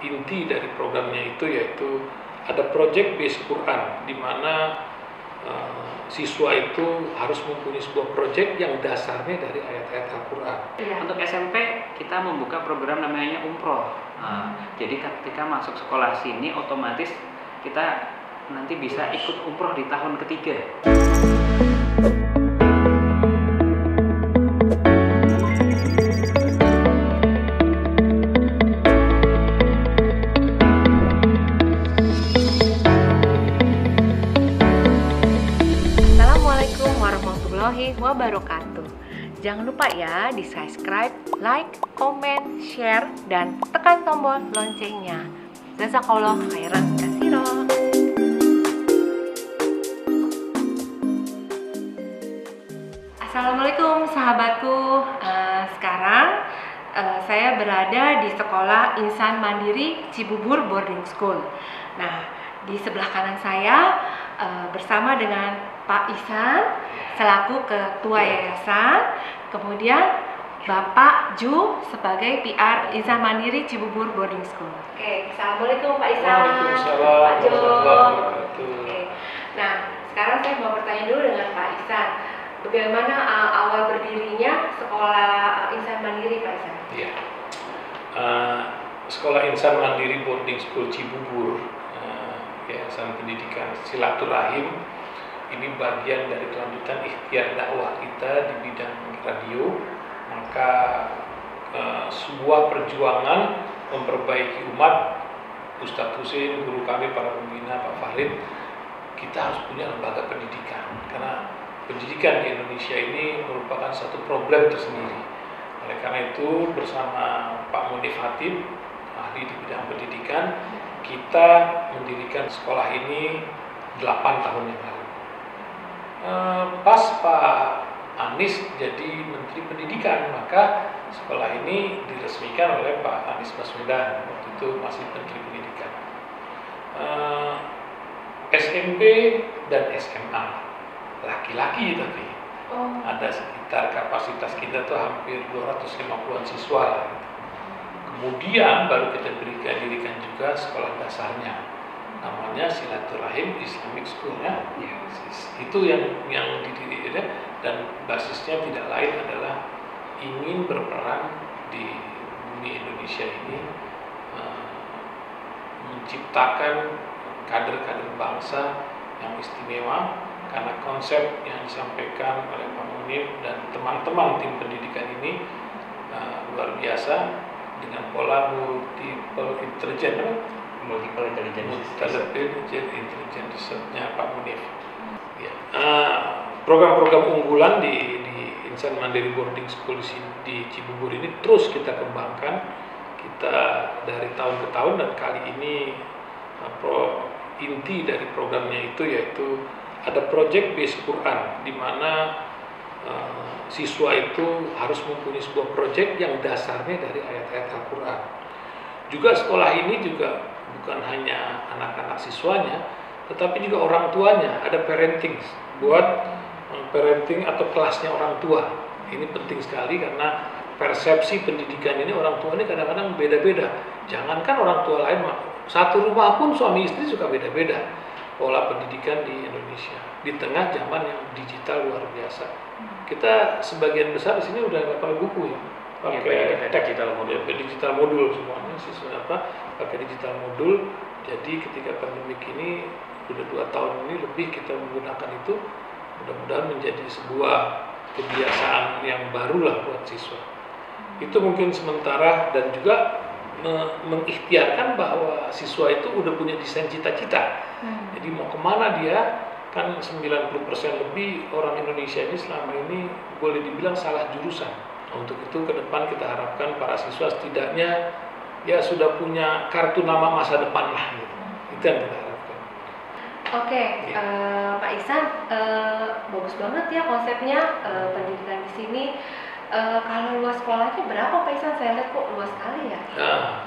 inti dari programnya itu yaitu ada project based Quran, di mana siswa itu harus mempunyai sebuah project yang dasarnya dari ayat-ayat Al-Quran. Untuk SMP kita membuka program namanya Umroh. Jadi ketika masuk sekolah sini otomatis kita nanti bisa ikut umroh di tahun ketiga. Assalamualaikum warahmatullahi wabarakatuh. Jangan lupa ya di subscribe, like, komen, share, dan tekan tombol loncengnya. Jazakallah khairan katsiran. Assalamualaikum sahabatku. Sekarang saya berada di sekolah Insan Mandiri Cibubur Boarding School. Nah, di sebelah kanan saya bersama dengan Pak Ihsan selaku Ketua Yayasan, kemudian Bapak Ju sebagai PR Insan Mandiri Cibubur Boarding School. Oke, Assalamualaikum Pak Ihsan. Waalaikumsalam Pak Ju. warahmatullahi wabarakatuh. Oke. Nah, sekarang saya mau bertanya dulu dengan Pak Ihsan. Bagaimana awal berdirinya sekolah Insan Mandiri, Pak Ihsan? Iya. Sekolah Insan Mandiri Boarding School Cibubur, Yayasan Pendidikan Silaturahim, ini bagian dari kelanjutan ikhtiar dakwah kita di bidang radio. Maka sebuah perjuangan memperbaiki umat, Ustadz Husein, guru kami, para pembina, Pak Farid, kita harus punya lembaga pendidikan, karena pendidikan di Indonesia ini merupakan satu problem tersendiri. Oleh karena itu, bersama Pak Munif Hatib, ahli di bidang pendidikan, kita mendirikan sekolah ini 8 tahun yang lalu. Pas Pak Anies jadi Menteri Pendidikan, maka sekolah ini diresmikan oleh Pak Anies Baswedan, waktu itu masih Menteri Pendidikan. SMP dan SMA laki-laki, tapi ada sekitar kapasitas kita tuh hampir 250-an siswa lah, gitu. Kemudian baru kita dirikan juga sekolah dasarnya, namanya Silaturahim Islamic School ya. Itu yang didirikan, dan basisnya tidak lain adalah ingin berperan di bumi Indonesia ini, menciptakan kader-kader bangsa yang istimewa, karena konsep yang disampaikan oleh Pak Munif dan teman-teman tim pendidikan ini luar biasa, dengan pola multiple intelligence nya Pak Munif. Ya. Program-program unggulan di Insan Mandiri Boarding School di Cibubur ini terus kita kembangkan, kita dari tahun ke tahun, dan kali ini inti dari programnya itu yaitu ada project based Quran, di mana siswa itu harus mempunyai sebuah project yang dasarnya dari ayat-ayat Al-Quran. Juga sekolah ini juga bukan hanya anak-anak siswanya, tetapi juga orang tuanya. Ada parenting, buat parenting atau kelasnya orang tua. Ini penting sekali, karena persepsi pendidikan ini orang tua ini kadang-kadang beda-beda. Jangankan orang tua lain, satu rumah pun suami istri suka beda-beda pola pendidikan di Indonesia di tengah zaman yang digital luar biasa. Kita sebagian besar di sini udah nggak pakai buku ya, pakai digital modul semuanya, siswa pakai digital modul. Jadi ketika pandemik ini udah 2 tahun ini lebih kita menggunakan itu, mudah-mudahan menjadi sebuah kebiasaan yang baru lah buat siswa. Itu mungkin sementara, dan juga mengikhtiarkan bahwa siswa itu udah punya desain cita-cita. Jadi mau kemana dia, kan 90% lebih orang Indonesia ini selama ini boleh dibilang salah jurusan. Untuk itu ke depan kita harapkan para siswa setidaknya ya sudah punya kartu nama masa depan lah, gitu. Itu yang kita harapkan. Oke, ya. Pak Ihsan, bagus banget ya konsepnya pendidikan di sini. Kalau luas sekolahnya berapa Pak Ihsan? Saya lihat kok luas sekali ya. Nah,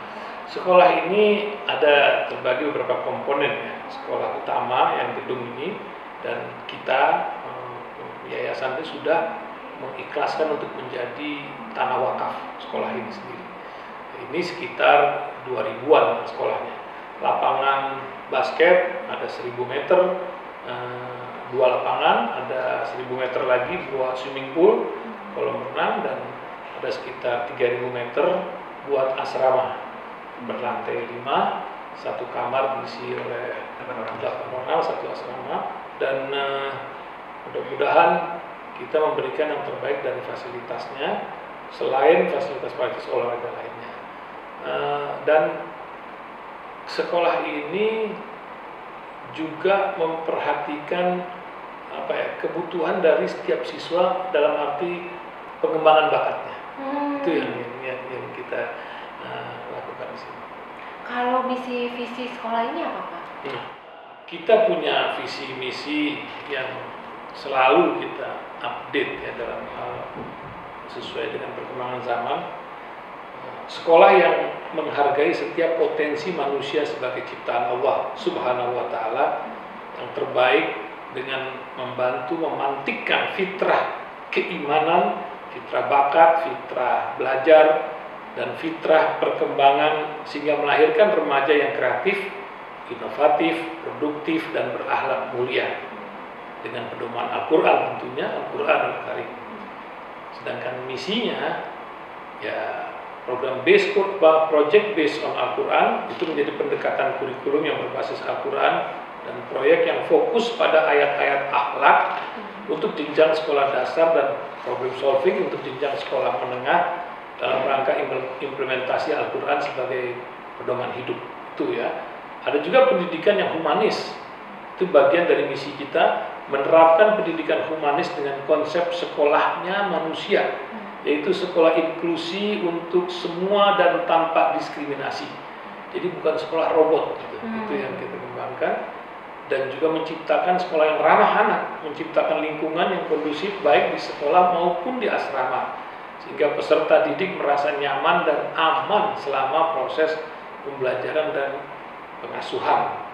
sekolah ini ada terbagi beberapa komponen ya. Sekolah utama yang gedung ini, dan kita yayasan itu sudah mengikhlaskan untuk menjadi tanah wakaf sekolah ini sendiri. Ini sekitar 2000-an sekolahnya. Lapangan basket ada 1000 meter, 2 lapangan, ada 1000 meter lagi, 2 swimming pool, kolam renang, dan ada sekitar 3000 meter buat asrama berlantai 5, 1 kamar diisi oleh 8 orang, 1 asrama, dan mudah-mudahan kita memberikan yang terbaik dari fasilitasnya selain fasilitas olahraga lainnya. Dan sekolah ini juga memperhatikan kebutuhan dari setiap siswa dalam arti pengembangan bakatnya. Itu yang kita lakukan di sini. Kalau misi visi sekolah ini apa, Pak? Kita punya visi misi yang selalu kita update ya dalam hal sesuai dengan perkembangan zaman. Sekolah yang menghargai setiap potensi manusia sebagai ciptaan Allah Subhanahu wa Ta'ala yang terbaik dengan membantu memantikkan fitrah keimanan, fitrah bakat, fitrah belajar, dan fitrah perkembangan sehingga melahirkan remaja yang kreatif, inovatif, produktif, dan berakhlak mulia dengan pedoman Al-Quran tentunya, Al-Quran Al-Karim. Sedangkan misinya ya program project based on Al-Quran itu menjadi pendekatan kurikulum yang berbasis Al-Quran dan proyek yang fokus pada ayat-ayat akhlak untuk jenjang sekolah dasar dan problem solving untuk jenjang sekolah menengah dalam rangka implementasi Al-Quran sebagai pedoman hidup itu ya. Ada juga pendidikan yang humanis, itu bagian dari misi kita, menerapkan pendidikan humanis dengan konsep sekolahnya manusia, yaitu sekolah inklusi untuk semua dan tanpa diskriminasi. Jadi bukan sekolah robot gitu. Itu yang kita kembangkan, dan juga menciptakan sekolah yang ramah anak, menciptakan lingkungan yang kondusif baik di sekolah maupun di asrama, sehingga peserta didik merasa nyaman dan aman selama proses pembelajaran dan pengasuhan.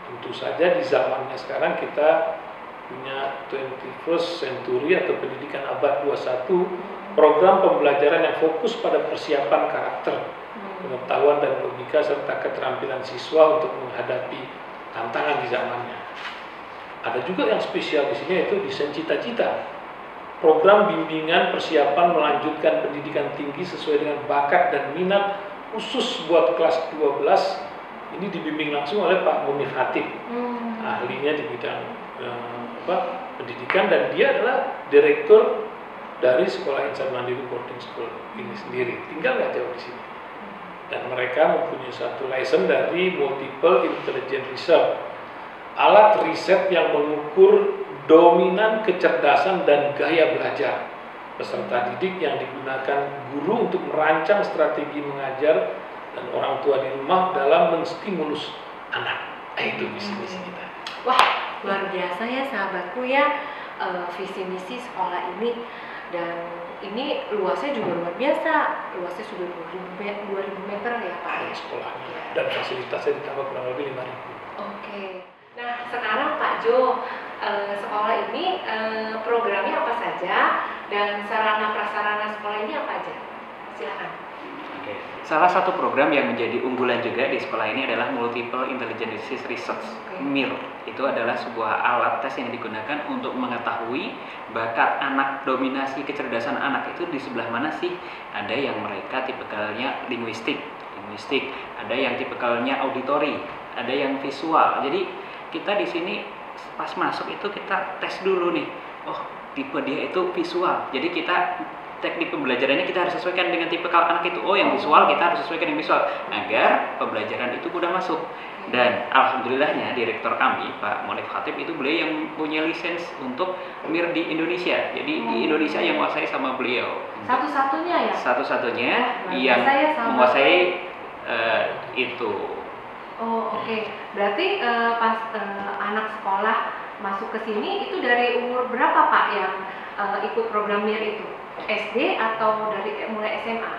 Tentu saja di zamannya sekarang kita punya 21st century atau pendidikan abad 21, program pembelajaran yang fokus pada persiapan karakter, pengetahuan dan logika serta keterampilan siswa untuk menghadapi tantangan di zamannya. Ada juga yang spesial di sini yaitu desain cita-cita. Program bimbingan persiapan melanjutkan pendidikan tinggi sesuai dengan bakat dan minat khusus buat kelas 12 ini dibimbing langsung oleh Pak Munif Hatib, ahlinya di bidang pendidikan, dan dia adalah direktur dari Sekolah Insan Mandiri Boarding School ini sendiri, tinggal nggak jauh di sini. Dan mereka mempunyai satu license dari Multiple Intelligence Research, alat riset yang mengukur dominan kecerdasan dan gaya belajar peserta didik yang digunakan guru untuk merancang strategi mengajar dan orang tua di rumah dalam menstimulus anak. Itu misi-misi kita. Wah, luar biasa ya sahabatku ya, visi misi sekolah ini. Dan ini luasnya juga luar biasa, luasnya sudah 2000 meter ya Pak ya sekolahnya, dan fasilitasnya ditambah kurang lebih 5.000. Oke. Nah sekarang Pak Jo, sekolah ini programnya apa saja dan sarana prasarana sekolah ini apa aja? Silakan. Oke. Salah satu program yang menjadi unggulan juga di sekolah ini adalah Multiple Intelligence Research, MIR. Itu adalah sebuah alat tes yang digunakan untuk mengetahui bakat anak, dominasi kecerdasan anak itu di sebelah mana sih. Ada yang mereka tipikalnya linguistik, ada yang tipikalnya auditori, ada yang visual. Jadi kita di sini pas masuk itu kita tes dulu nih, oh tipe dia itu visual. Jadi kita teknik pembelajarannya kita harus sesuaikan dengan tipikal anak itu. Oh yang visual kita harus sesuaikan dengan visual agar pembelajaran itu mudah masuk. Dan alhamdulillahnya direktur kami Pak Munif Hatib itu beliau yang punya lisensi untuk MIR di Indonesia. Jadi di Indonesia yang menguasai sama beliau. Satu-satunya ya? Satu-satunya yang menguasai itu. Oh oke. Berarti pas anak sekolah masuk ke sini itu dari umur berapa Pak yang ikut program MIR itu? SD atau dari mulai SMA?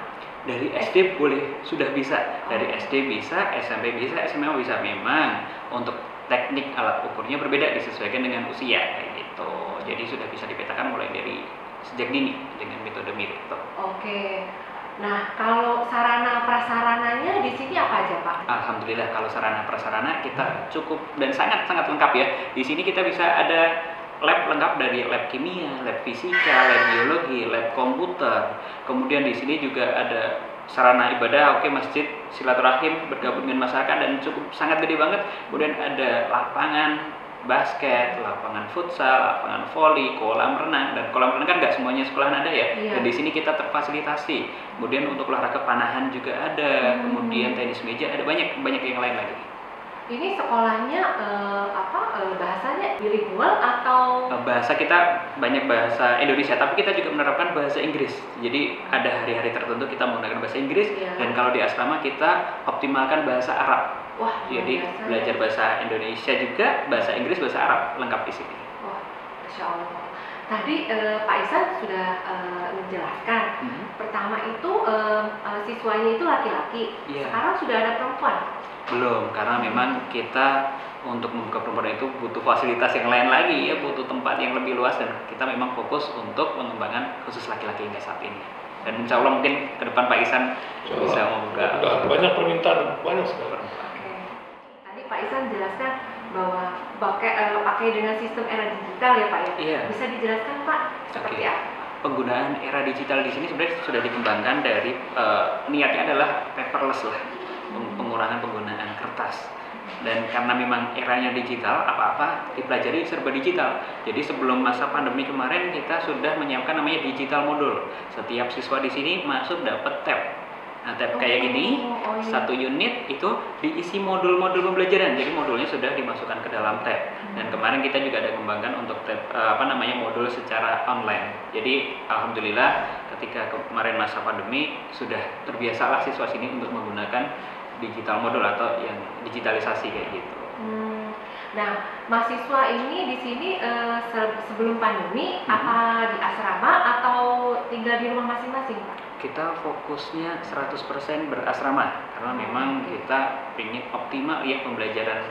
Dari SD boleh, sudah bisa. Dari SD bisa, SMP bisa, SMA bisa. Memang untuk teknik alat ukurnya berbeda, disesuaikan dengan usia kayak gitu. Jadi sudah bisa dipetakan mulai dari sejak dini dengan metode MIR itu. Oke. Nah, kalau sarana prasarananya di sini apa aja, Pak? Alhamdulillah kalau sarana prasarana kita cukup dan sangat-sangat lengkap ya. Di sini kita bisa ada lab lengkap dari lab kimia, lab fisika, lab biologi, lab komputer. Kemudian di sini juga ada sarana ibadah, oke, masjid, silaturahim, bergabung dengan masyarakat dan cukup sangat gede banget. Kemudian ada lapangan basket, lapangan futsal, lapangan voli, kolam renang, dan kolam renang kan nggak semuanya sekolahan ada ya. Iya. Dan di sini kita terfasilitasi. Kemudian untuk olahraga panahan juga ada, kemudian tenis meja ada, banyak yang lain lagi. Ini sekolahnya bahasanya bilingual atau Bahasa kita banyak bahasa Indonesia, tapi kita juga menerapkan bahasa Inggris. Jadi ada hari-hari tertentu kita menggunakan bahasa Inggris, Iya. dan kalau di asrama kita optimalkan bahasa Arab. wah, luar Jadi biasa, belajar ya. bahasa Indonesia juga, bahasa Inggris, bahasa Arab lengkap di sini. Wah, Masya Allah. Tadi Pak Ihsan sudah menjelaskan. Pertama itu siswanya itu laki-laki. Iya. Sekarang sudah ada perempuan. Belum, karena memang kita untuk membuka perempuan itu butuh fasilitas yang lain lagi ya, butuh tempat yang lebih luas, dan kita memang fokus untuk mengembangkan khusus laki-laki hingga saat ini. Dan insya Allah mungkin ke depan Pak Ihsan bisa membuka. Udah banyak permintaan, banyak sekali. Oke. Tadi Pak Ihsan jelaskan bahwa pakai dengan sistem era digital ya Pak ya. Iya. Bisa dijelaskan Pak seperti Oke. apa? Penggunaan era digital di sini sebenarnya sudah dikembangkan dari niatnya adalah paperless lah, pengurangan penggunaan kertas. Dan karena memang eranya digital, apa-apa dipelajari serba digital. Jadi sebelum masa pandemi kemarin kita sudah menyiapkan namanya digital modul. Setiap siswa di sini masuk dapat tab. Nah, tab kayak gini, iya. satu unit itu diisi modul-modul pembelajaran. Jadi modulnya sudah dimasukkan ke dalam tab. Dan kemarin kita juga ada kembangkan untuk tab, modul secara online. Jadi alhamdulillah ketika kemarin masa pandemi sudah terbiasalah siswa sini untuk menggunakan digital modul atau yang digitalisasi kayak gitu. Nah, mahasiswa ini di sini sebelum pandemi apa di asrama atau tinggal di rumah masing-masing Pak? Kita fokusnya 100% berasrama karena memang kita ingin optimal ya pembelajaran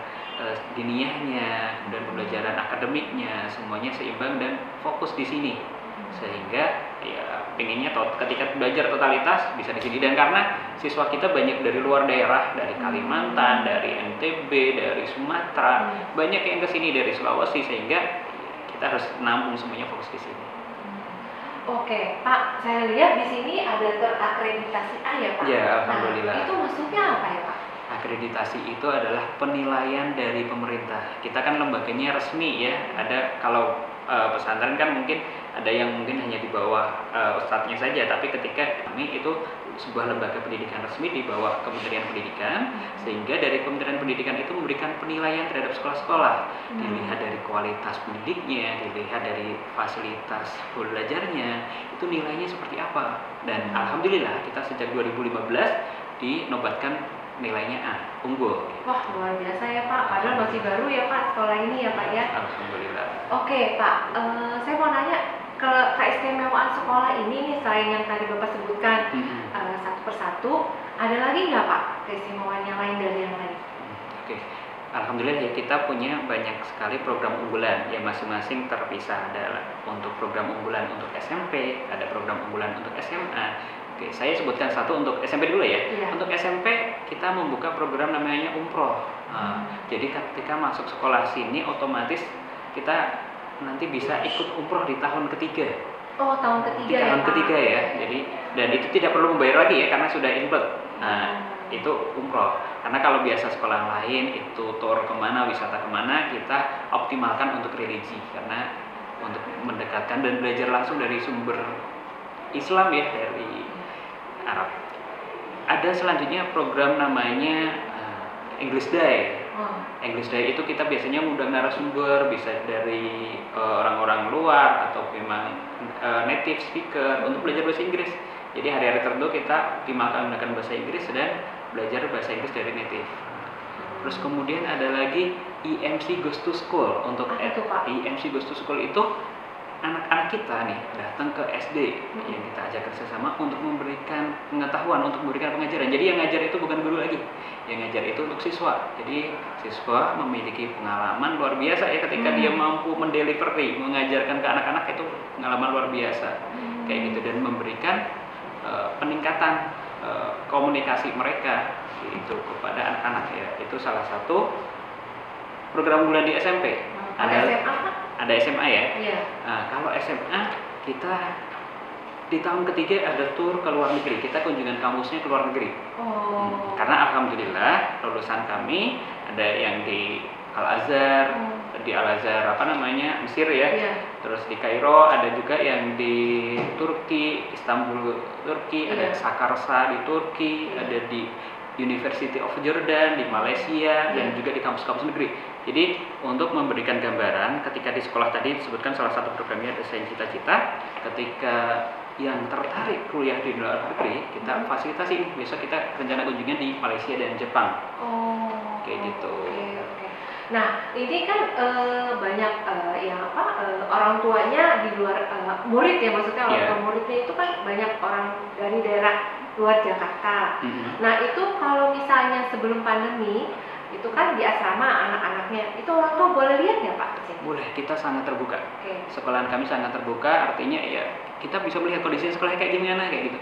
diniyahnya dan pembelajaran akademiknya semuanya seimbang dan fokus di sini, sehingga ya pengennya ketika belajar totalitas bisa di sini. Dan karena siswa kita banyak dari luar daerah, dari Kalimantan, dari NTB, dari Sumatera, banyak yang kesini dari Sulawesi, sehingga kita harus nampung semuanya fokus di sini. Oke, Pak, saya lihat di sini ada terakreditasi A ya Pak? Ya, alhamdulillah. Nah, itu maksudnya apa ya Pak? Akreditasi itu adalah penilaian dari pemerintah. Kita kan lembaganya resmi ya. Ada kalau pesantren kan mungkin ada yang mungkin hanya di bawah ustadznya saja, tapi ketika kami itu sebuah lembaga pendidikan resmi di bawah Kementerian Pendidikan, sehingga dari Kementerian Pendidikan itu memberikan penilaian terhadap sekolah-sekolah, dilihat dari kualitas pendidiknya, dilihat dari fasilitas belajarnya, itu nilainya seperti apa. Dan alhamdulillah kita sejak 2015 dinobatkan nilainya A, unggul. Wah, luar biasa ya Pak, padahal masih baru ya Pak sekolah ini ya Pak ya. Alhamdulillah. Oke Pak, saya mau nanya ke keistimewaan sekolah ini nih selain yang tadi Bapak sebutkan satu persatu, ada lagi nggak Pak keistimewaan yang lain dari yang lain? Oke, alhamdulillah ya kita punya banyak sekali program unggulan yang masing-masing terpisah. Ada untuk program unggulan untuk SMP, ada program unggulan untuk SMA. Oke, saya sebutkan satu untuk SMP dulu ya. Iya. Untuk SMP kita membuka program namanya Umroh. Jadi ketika masuk sekolah sini otomatis kita nanti bisa ikut umroh di tahun ketiga. Oh, tahun ketiga Di tahun ya Pak? ketiga ya. Jadi dan itu tidak perlu membayar lagi ya karena sudah include. Nah, itu umroh. Karena kalau biasa sekolah lain itu tour kemana, wisata kemana, kita optimalkan untuk religi karena untuk mendekatkan dan belajar langsung dari sumber Islam ya, dari Arab. Ada selanjutnya program namanya English Day. English Day itu kita biasanya ngundang narasumber, bisa dari orang-orang luar atau memang native speaker untuk belajar bahasa Inggris. Jadi hari-hari tertentu kita optimalkan menggunakan bahasa Inggris dan belajar bahasa Inggris dari native. Terus kemudian ada lagi EMC Goes to School. Untuk EMC Goes to School itu anak-anak kita nih datang ke SD yang kita ajak kerjasama untuk memberikan pengetahuan, untuk memberikan pengajaran. Jadi yang ngajar itu bukan guru lagi, yang ngajar itu untuk siswa. Jadi siswa memiliki pengalaman luar biasa ya ketika dia mampu mendelivery, mengajarkan ke anak-anak itu pengalaman luar biasa kayak gitu, dan memberikan peningkatan komunikasi mereka itu kepada anak-anak ya. Itu salah satu program unggulan di SMP. Ada SMA Pak? Ada SMA ya. Iya. Nah, kalau SMA kita di tahun ketiga ada tur ke luar negeri. Kita kunjungan kampusnya ke luar negeri. Oh. Karena alhamdulillah lulusan kami ada yang di Al-Azhar, di Al-Azhar Mesir ya. Iya. Terus di Kairo, ada juga yang di Turki, Istanbul Turki, ada Iya. Sakarsa di Turki, ada di University of Jordan di Malaysia, dan juga di kampus-kampus negeri. Jadi untuk memberikan gambaran, ketika di sekolah tadi disebutkan salah satu programnya Desain Cita-Cita, ketika yang tertarik kuliah di luar negeri, kita fasilitasi. Besok kita rencana kunjungan di Malaysia dan Jepang. Oh. Kayak gitu. Oke. Nah, ini kan banyak orang tuanya di luar murid ya, maksudnya orang tua muridnya itu kan banyak orang dari daerah luar Jakarta. Nah, itu kalau misalnya sebelum pandemi itu kan di asrama anak-anaknya, itu orang tua boleh lihat nggak Pak? Boleh, kita sangat terbuka. Okay. Sekolahan kami sangat terbuka, artinya ya kita bisa melihat kondisi sekolahnya kayak gimana, kayak gitu.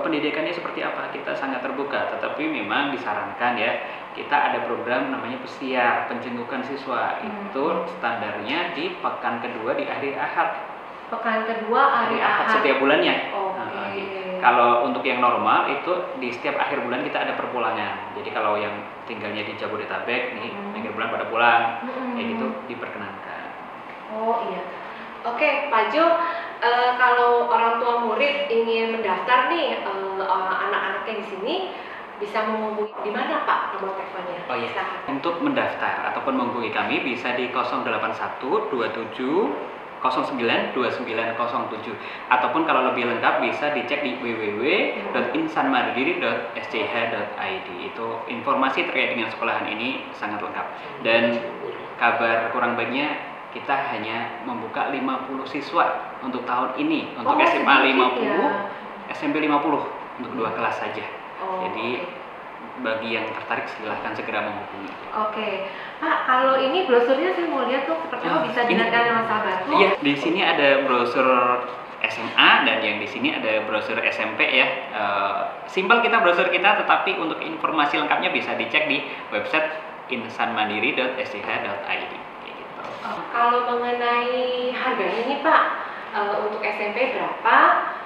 Pendidikannya seperti apa, kita sangat terbuka. Tetapi memang disarankan ya, kita ada program namanya pesiar, penjengukan siswa. Itu standarnya di pekan kedua di hari Ahad. Pekan kedua hari Ahad setiap bulannya. Okay. Kalau untuk yang normal itu di setiap akhir bulan kita ada perpulangan. Jadi kalau yang tinggalnya di Jabodetabek nih akhir bulan pada pulang, kayak gitu diperkenankan. Oh iya. Oke, Pak Jo, kalau orang tua murid ingin mendaftar nih anak-anaknya di sini, bisa menghubungi di mana Pak nomor teleponnya? Oh iya. Untuk mendaftar ataupun menghubungi kami bisa di 081 27 092907, ataupun kalau lebih lengkap bisa dicek di www.insanmandiri.sch.id. Itu informasi terkait dengan sekolahan ini sangat lengkap. Dan kabar kurang baiknya kita hanya membuka 50 siswa untuk tahun ini, untuk SMA 50, SMP 50 untuk 2 kelas saja. Jadi bagi yang tertarik silahkan segera menghubungi. Oke, Pak, kalau ini brosurnya saya mau lihat tuh seperti apa, bisa dilihatkan sama sahabatku? Iya, di sini ada brosur SMA dan yang di sini ada brosur SMP ya. Simpel kita brosur kita, tetapi untuk informasi lengkapnya bisa dicek di website insanmandiri.sch.id. Gitu. Kalau mengenai harganya nih Pak, untuk SMP berapa?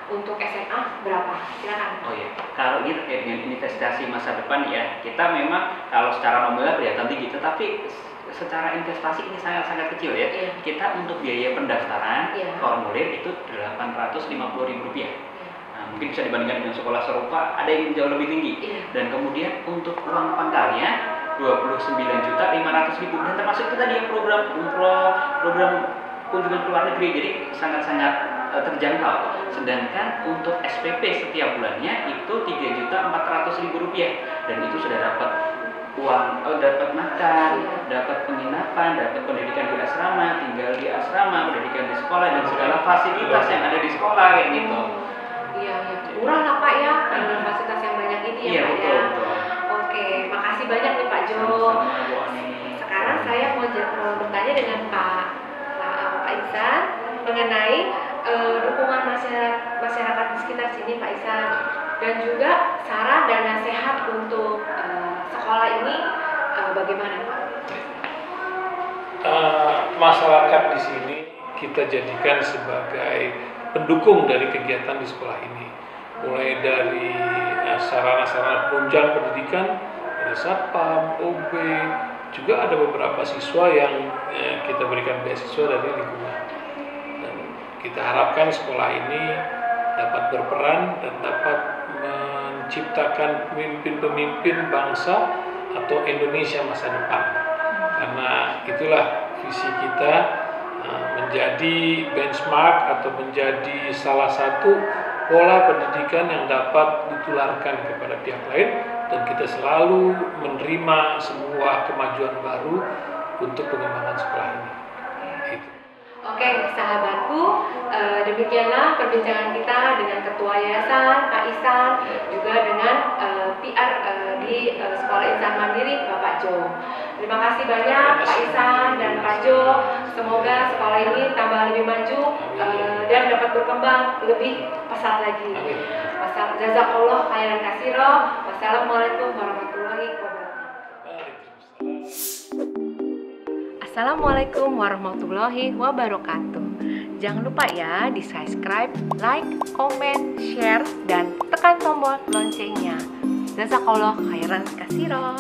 Untuk SMA berapa? Silakan. Oh iya, kalau ini terkait dengan investasi masa depan ya, kita memang kalau secara nominal kelihatan tinggi, tetapi secara investasi ini sangat kecil ya. Kita untuk biaya pendaftaran formulir itu Rp850.000. Nah, mungkin bisa dibandingkan dengan sekolah serupa, ada yang jauh lebih tinggi. Dan kemudian untuk uang pangkalnya Rp29.500.000, dan termasuk itu tadi yang program kunjungan ke luar negeri, jadi sangat terjangkau. Sedangkan untuk SPP setiap bulannya itu Rp3.400.000, dan itu sudah dapat uang, dapat makan, dapat penginapan, dapat pendidikan di asrama, tinggal di asrama, pendidikan di sekolah, dan segala fasilitas yang ada di sekolah kayak gitu. Iya, murah lah Pak ya, dengan fasilitas yang banyak ini ya Pak ya. Oke, makasih banyak nih Pak Jo. Sekarang saya mau bertanya dengan Pak Ihsan mengenai dukungan masyarakat di sekitar sini Pak Ihsan, dan juga saran dan nasihat untuk sekolah ini bagaimana Pak? Masyarakat di sini kita jadikan sebagai pendukung dari kegiatan di sekolah ini, mulai dari sarana-sarana penunjang pendidikan, ada satpam, OB, juga ada beberapa siswa yang kita berikan beasiswa dari lingkungan. Kita harapkan sekolah ini dapat berperan dan dapat menciptakan pemimpin-pemimpin bangsa atau Indonesia masa depan. Karena itulah visi kita, menjadi benchmark atau menjadi salah satu pola pendidikan yang dapat ditularkan kepada pihak lain, dan kita selalu menerima sebuah kemajuan baru untuk pengembangan sekolah ini. Oke, sahabatku, demikianlah perbincangan kita dengan Ketua Yayasan, Pak Ihsan, juga dengan PR di Sekolah Insan Mandiri, Bapak Jo. Terima kasih banyak Pak Ihsan dan Pak Jo. Semoga sekolah ini tambah lebih maju dan dapat berkembang lebih pesat lagi. Jazakallah khairan katsira. Wassalamualaikum warahmatullahi wabarakatuh. Assalamualaikum warahmatullahi wabarakatuh. Jangan lupa ya di subscribe, like, comment, share, dan tekan tombol loncengnya. Jazakallah khairan katsira.